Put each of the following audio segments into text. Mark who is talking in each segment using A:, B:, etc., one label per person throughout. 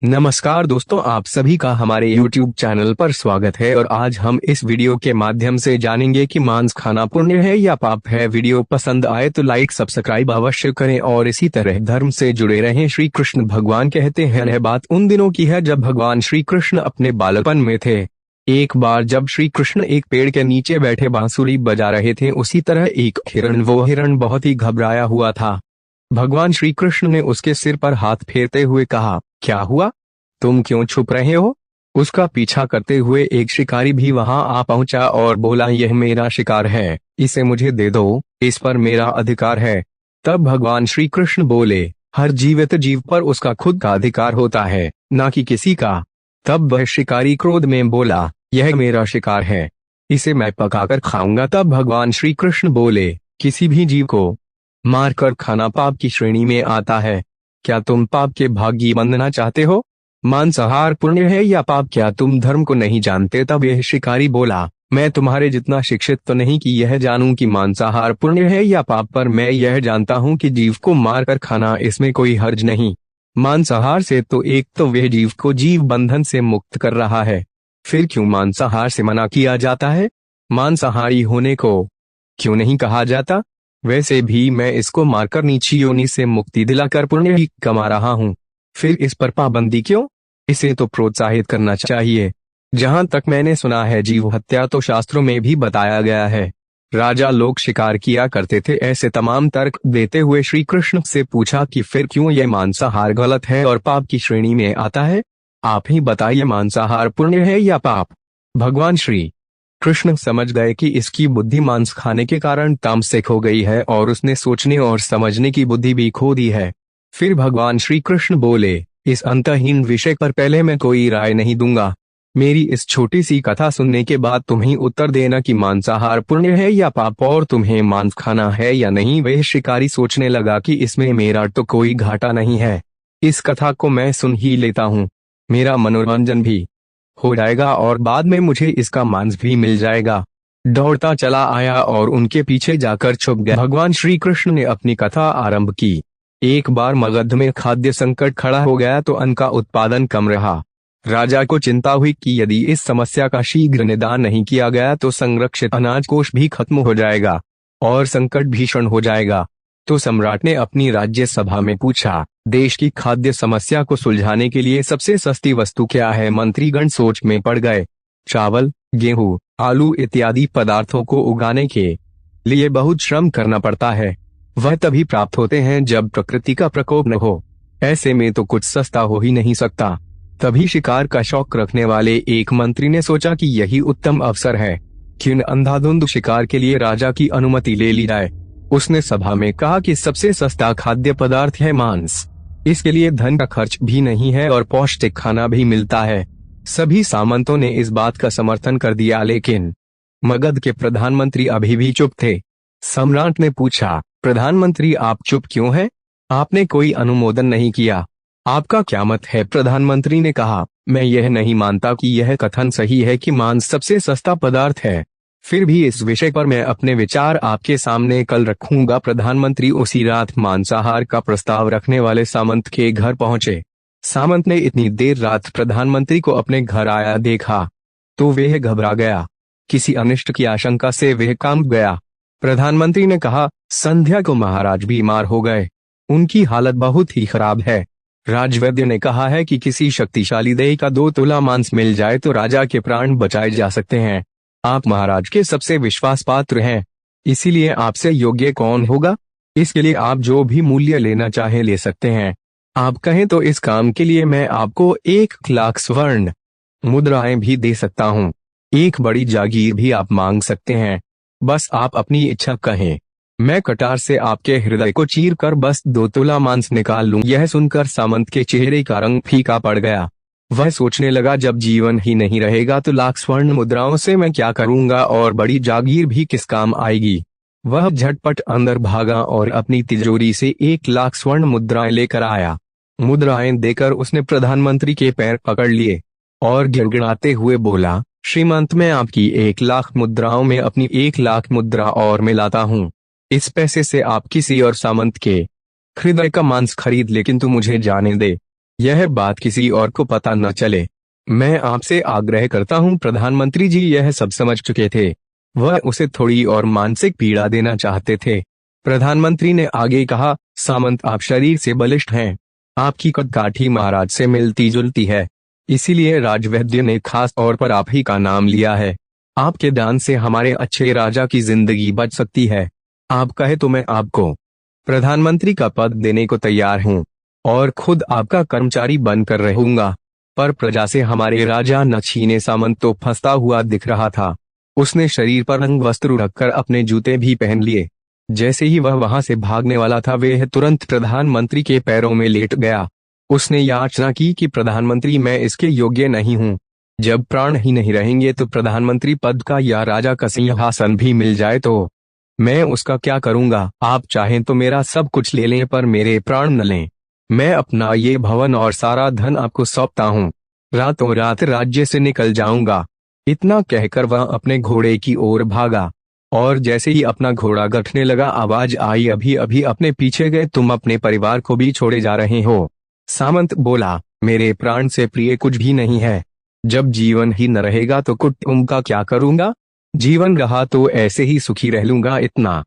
A: नमस्कार दोस्तों, आप सभी का हमारे YouTube चैनल पर स्वागत है। और आज हम इस वीडियो के माध्यम से जानेंगे कि मांस खाना पुण्य है या पाप है। वीडियो पसंद आए तो लाइक सब्सक्राइब अवश्य करें और इसी तरह धर्म से जुड़े रहें। श्री कृष्ण भगवान कहते हैं, यह बात उन दिनों की है जब भगवान श्री कृष्ण अपने बालपन में थे। एक बार जब श्री कृष्ण एक पेड़ के नीचे बैठे बांसुरी बजा रहे थे, उसी तरह एक हिरण, वो हिरण बहुत ही घबराया हुआ था। भगवान श्री कृष्ण ने उसके सिर पर हाथ फेरते हुए कहा, क्या हुआ, तुम क्यों छुप रहे हो? उसका पीछा करते हुए एक शिकारी भी वहां आ पहुंचा और बोला, यह मेरा शिकार है, इसे मुझे दे दो, इस पर मेरा अधिकार है। तब भगवान श्री कृष्ण बोले, हर जीवित जीव पर उसका खुद का अधिकार होता है, ना कि किसी का। तब वह शिकारी क्रोध में बोला, यह मेरा शिकार है, इसे मैं पकाकर खाऊंगा। तब भगवान श्री कृष्ण बोले, किसी भी जीव को मारकर खाना पाप की श्रेणी में आता है। क्या तुम पाप के भागी बनना चाहते हो? मांसाहार पुण्य है या पाप, क्या तुम धर्म को नहीं जानते? तब यह शिकारी बोला, मैं तुम्हारे जितना शिक्षित तो नहीं कि यह जानूं कि मांसाहार पुण्य है या पाप, पर मैं यह जानता हूं कि जीव को मारकर खाना, इसमें कोई हर्ज नहीं। मांसाहार से तो एक तो वह जीव को जीव बंधन से मुक्त कर रहा है, फिर क्यों मांसाहार से मना किया जाता है? मांसाहारी होने को क्यों नहीं कहा जाता? वैसे भी मैं इसको मारकर नीची योनि से मुक्ति दिलाकर पुण्य ही कमा रहा हूँ, फिर इस पर पाबंदी क्यों? इसे तो प्रोत्साहित करना चाहिए। जहां तक मैंने सुना है, जीव हत्या तो शास्त्रों में भी बताया गया है। राजा लोग शिकार किया करते थे। ऐसे तमाम तर्क देते हुए श्री कृष्ण से पूछा कि फिर क्यों यह मांसाहार गलत है और पाप की श्रेणी में आता है? आप ही बताइए, मांसाहार पुण्य है या पाप? भगवान श्री कृष्ण समझ गए कि इसकी बुद्धि मांस खाने के कारण तामसिक हो गई है और उसने सोचने और समझने की बुद्धि भी खो दी है। फिर भगवान श्री कृष्ण बोले, इस अंतहीन विषय पर पहले मैं कोई राय नहीं दूंगा। मेरी इस छोटी सी कथा सुनने के बाद तुम ही उत्तर देना कि मांसाहार पुण्य है या पाप, और तुम्हें मांस खाना है या नहीं। वह शिकारी सोचने लगा कि इसमें मेरा तो कोई घाटा नहीं है, इस कथा को मैं सुन ही लेता हूँ, मेरा मनोरंजन भी हो जाएगा और बाद में मुझे इसका मांस भी मिल जाएगा। दौड़ता चला आया और उनके पीछे जाकर छुप गया। भगवान श्री कृष्ण ने अपनी कथा आरंभ की। एक बार मगध में खाद्य संकट खड़ा हो गया तो अन्न का उत्पादन कम रहा। राजा को चिंता हुई कि यदि इस समस्या का शीघ्र निदान नहीं किया गया तो संरक्षित अनाज कोष भी खत्म हो जाएगा और संकट भीषण हो जाएगा। तो सम्राट ने अपनी राज्य सभा में पूछा, देश की खाद्य समस्या को सुलझाने के लिए सबसे सस्ती वस्तु क्या है? मंत्रीगण सोच में पड़ गए। चावल, गेहूं, आलू इत्यादि पदार्थों को उगाने के लिए बहुत श्रम करना पड़ता है। वह तभी प्राप्त होते हैं जब प्रकृति का प्रकोप न हो। ऐसे में तो कुछ सस्ता हो ही नहीं सकता। तभी शिकार का शौक रखने वाले एक मंत्री ने सोचा कि यही उत्तम अवसर है, क्यों अंधाधुंध शिकार के लिए राजा की अनुमति ले ली जाए। उसने सभा में कहा कि सबसे सस्ता खाद्य पदार्थ है मांस। इसके लिए धन का खर्च भी नहीं है और पौष्टिक खाना भी मिलता है। सभी सामंतों ने इस बात का समर्थन कर दिया, लेकिन मगध के प्रधानमंत्री अभी भी चुप थे। सम्राट ने पूछा, प्रधानमंत्री आप चुप क्यों हैं? आपने कोई अनुमोदन नहीं किया, आपका क्या मत है? प्रधानमंत्री ने कहा, मैं यह नहीं मानता कि यह कथन सही है कि मांस सबसे सस्ता पदार्थ है, फिर भी इस विषय पर मैं अपने विचार आपके सामने कल रखूंगा। प्रधानमंत्री उसी रात मांसाहार का प्रस्ताव रखने वाले सामंत के घर पहुंचे। सामंत ने इतनी देर रात प्रधानमंत्री को अपने घर आया देखा तो वह घबरा गया। किसी अनिष्ट की आशंका से वह कांप गया। प्रधानमंत्री ने कहा, संध्या को महाराज बीमार हो गए, उनकी हालत बहुत ही खराब है। राजवैद्य ने कहा है कि किसी शक्तिशाली देह का 2 तोला मांस मिल जाए तो राजा के प्राण बचाए जा सकते हैं। आप महाराज के सबसे विश्वास पात्र हैं, इसीलिए आपसे योग्य कौन होगा? इसके लिए आप जो भी मूल्य लेना चाहे ले सकते हैं। आप कहें तो इस काम के लिए मैं आपको 1,00,000 स्वर्ण मुद्राएं भी दे सकता हूँ। एक बड़ी जागीर भी आप मांग सकते हैं, बस आप अपनी इच्छा कहें। मैं कटार से आपके हृदय को चीर कर बस 2 तोला मांस निकाल लूं। यह सुनकर सामंत के चेहरे का रंग फीका पड़ गया। वह सोचने लगा, जब जीवन ही नहीं रहेगा तो 1,00,000 स्वर्ण मुद्राओं से मैं क्या करूंगा और बड़ी जागीर भी किस काम आएगी। वह झटपट अंदर भागा और अपनी तिजोरी से 1,00,000 स्वर्ण मुद्राएं लेकर आया। मुद्राएं देकर उसने प्रधानमंत्री के पैर पकड़ लिए और गिड़गिड़ाते हुए बोला, श्रीमंत, मैं आपकी 1,00,000 मुद्राओं में अपनी 1,00,000 मुद्रा और मिलाता हूँ। इस पैसे से आप किसी और सामंत के हृदय का मांस खरीद ले, किंतु मुझे जाने दे। यह बात किसी और को पता न चले। मैं आपसे आग्रह करता हूँ। प्रधानमंत्री जी यह सब समझ चुके थे। वह उसे थोड़ी और मानसिक पीड़ा देना चाहते थे। प्रधानमंत्री ने आगे कहा, सामंत आप शरीर से बलिष्ठ हैं। आपकी कदकाठी महाराज से मिलती जुलती है, इसीलिए राजवैद्य ने खास तौर पर आप ही का नाम लिया है। आपके दान से हमारे अच्छे राजा की जिंदगी बच सकती है। आप कहे तो मैं आपको प्रधानमंत्री का पद देने को तैयार हूँ और खुद आपका कर्मचारी बनकर रहूंगा। पर प्रजा से हमारे राजा न छीने। सामंत तो फंसता हुआ दिख रहा था। उसने शरीर पर रंग वस्त्र रखकर अपने जूते भी पहन लिए। जैसे ही वह वहां से भागने वाला था, वह तुरंत प्रधानमंत्री के पैरों में लेट गया। उसने याचना की कि प्रधानमंत्री मैं इसके योग्य नहीं हूँ। जब प्राण ही नहीं रहेंगे तो प्रधानमंत्री पद का या राजा का सिंहासन भी मिल जाए तो मैं उसका क्या करूंगा। आप चाहें तो मेरा सब कुछ ले लें, पर मेरे प्राण न लें। मैं अपना ये भवन और सारा धन आपको सौंपता हूँ। रातों रात राज्य से निकल जाऊंगा। इतना कहकर वह अपने घोड़े की ओर भागा और जैसे ही अपना घोड़ा गठने लगा, आवाज आई, अभी अभी अपने पीछे गए तुम अपने परिवार को भी छोड़े जा रहे हो। सामंत बोला, मेरे प्राण से प्रिय कुछ भी नहीं है। जब जीवन ही न रहेगा तो कुटुंब का क्या करूंगा। जीवन रहा तो ऐसे ही सुखी रह लूंगा। इतना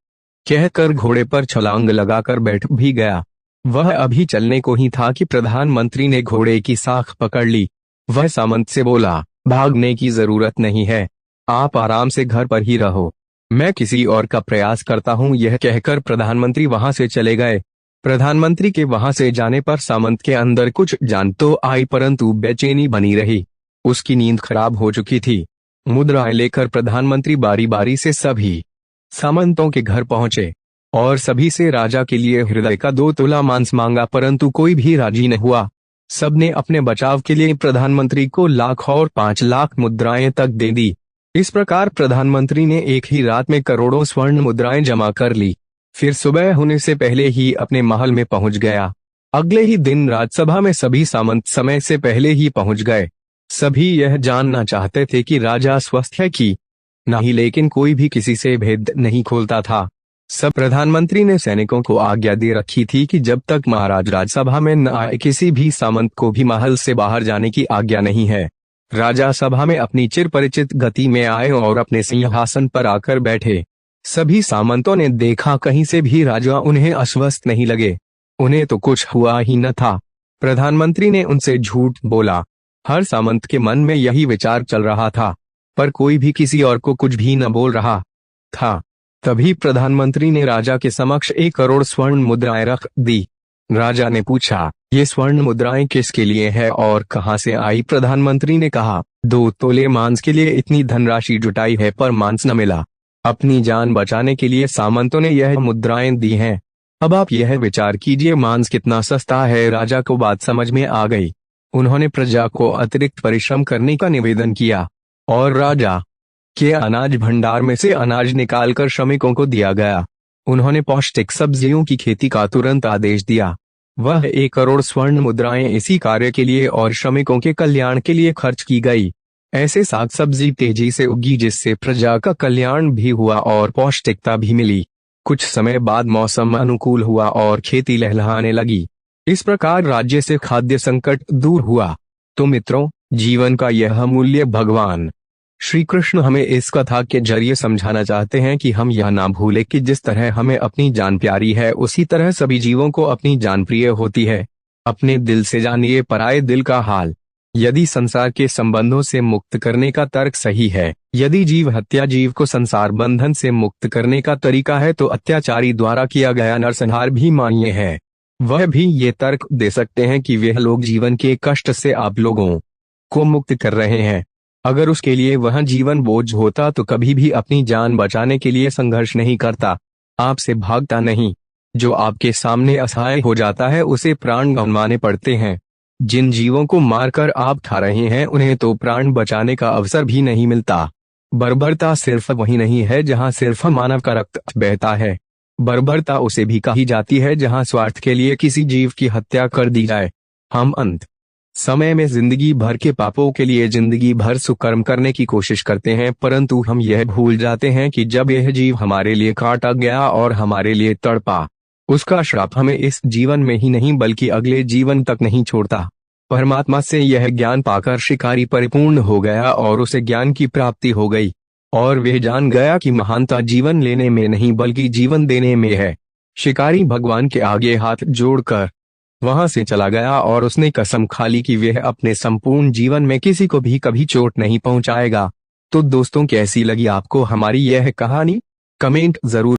A: कहकर घोड़े पर छलांग लगाकर बैठ भी गया। वह अभी चलने को ही था कि प्रधानमंत्री ने घोड़े की साख पकड़ ली। वह सामंत से बोला, भागने की जरूरत नहीं है, आप आराम से घर पर ही रहो, मैं किसी और का प्रयास करता हूँ। यह कहकर प्रधानमंत्री वहां से चले गए। प्रधानमंत्री के वहां से जाने पर सामंत के अंदर कुछ जान तो आई, परंतु बेचैनी बनी रही। उसकी नींद खराब हो चुकी थी। मुद्राएं लेकर प्रधानमंत्री बारी बारी से सभी सामंतों के घर पहुंचे और सभी से राजा के लिए हृदय का 2 तोला मांस मांगा, परंतु कोई भी राजी न हुआ। सबने अपने बचाव के लिए प्रधानमंत्री को लाख और 5 लाख मुद्राएं तक दे दी। इस प्रकार प्रधानमंत्री ने एक ही रात में करोड़ों स्वर्ण मुद्राएं जमा कर ली। फिर सुबह होने से पहले ही अपने महल में पहुंच गया। अगले ही दिन राज्यसभा में सभी सामंत समय से पहले ही पहुंच गए। सभी यह जानना चाहते थे कि राजा स्वस्थ है कि नहीं, लेकिन कोई भी किसी से भेद नहीं खोलता था। सब प्रधानमंत्री ने सैनिकों को आज्ञा दे रखी थी कि जब तक महाराज राज्यसभा में न आए, किसी भी सामंत को भी महल से बाहर जाने की आज्ञा नहीं है। राजा सभा में अपनी चिर परिचित गति में आए और अपने सिंहासन पर आकर बैठे। सभी सामंतों ने देखा, कहीं से भी राजा उन्हें अस्वस्थ नहीं लगे। उन्हें तो कुछ हुआ ही न था। प्रधानमंत्री ने उनसे झूठ बोला। हर सामंत के मन में यही विचार चल रहा था, पर कोई भी किसी और को कुछ भी न बोल रहा था। तभी प्रधानमंत्री ने राजा के समक्ष 1 करोड़ स्वर्ण मुद्राएं रख दी। राजा ने पूछा, ये स्वर्ण मुद्राएं किसके लिए है और कहां से आई। प्रधानमंत्री ने कहा, 2 तोले मांस के लिए इतनी धनराशि जुटाई है, पर मांस न मिला। अपनी जान बचाने के लिए सामंतों ने यह मुद्राएं दी हैं। अब आप यह विचार कीजिए, मांस कितना सस्ता है। राजा को बात समझ में आ गई। उन्होंने प्रजा को अतिरिक्त परिश्रम करने का निवेदन किया और राजा के अनाज भंडार में से अनाज निकालकर श्रमिकों को दिया गया। उन्होंने पौष्टिक सब्जियों की खेती का तुरंत आदेश दिया। वह 1 करोड़ स्वर्ण मुद्राएं इसी कार्य के लिए और श्रमिकों के कल्याण के लिए खर्च की गई। ऐसे साग सब्जी तेजी से उगी, जिससे प्रजा का कल्याण भी हुआ और पौष्टिकता भी मिली। कुछ समय बाद मौसम अनुकूल हुआ और खेती लहलहाने लगी। इस प्रकार राज्य से खाद्य संकट दूर हुआ। तो मित्रों, जीवन का यह मूल्य भगवान श्री कृष्ण हमें इस कथा के जरिए समझाना चाहते हैं कि हम यह ना भूलें कि जिस तरह हमें अपनी जान प्यारी है, उसी तरह सभी जीवों को अपनी जान प्रिय होती है। अपने दिल से जानिए पराये दिल का हाल। यदि संसार के संबंधों से मुक्त करने का तर्क सही है, यदि जीव हत्या जीव को संसार बंधन से मुक्त करने का तरीका है, तो अत्याचारी द्वारा किया गया नरसंहार भी मान्य है। वह भी ये तर्क दे सकते हैं कि वह लोग जीवन के कष्ट से आप लोगों को मुक्त कर रहे हैं। अगर उसके लिए वह जीवन बोझ होता तो कभी भी अपनी जान बचाने के लिए संघर्ष नहीं करता, आपसे भागता नहीं। जो आपके सामने असहाय हो जाता है, उसे प्राण गंवाने पड़ते हैं। जिन जीवों को मारकर आप खा रहे हैं, उन्हें तो प्राण बचाने का अवसर भी नहीं मिलता। बर्बरता सिर्फ वही नहीं है जहां सिर्फ मानव का रक्त बहता है। बर्बरता उसे भी कही जाती है जहां स्वार्थ के लिए किसी जीव की हत्या कर दी जाए। हम अंत समय में जिंदगी भर के पापों के लिए जिंदगी भर सुकर्म करने की कोशिश करते हैं, परंतु हम यह भूल जाते हैं कि जब यह जीव हमारे लिए काटा गया और हमारे लिए तड़पा, उसका श्राप हमें इस जीवन में ही नहीं बल्कि अगले जीवन तक नहीं छोड़ता। परमात्मा से यह ज्ञान पाकर शिकारी परिपूर्ण हो गया और उसे ज्ञान की प्राप्ति हो गई और वह जान गया कि महानता जीवन लेने में नहीं बल्कि जीवन देने में है। शिकारी भगवान के आगे हाथ जोड़कर वहां से चला गया और उसने कसम खा ली कि वह अपने संपूर्ण जीवन में किसी को भी कभी चोट नहीं पहुंचाएगा। तो दोस्तों, कैसी लगी आपको हमारी यह कहानी? कमेंट जरूर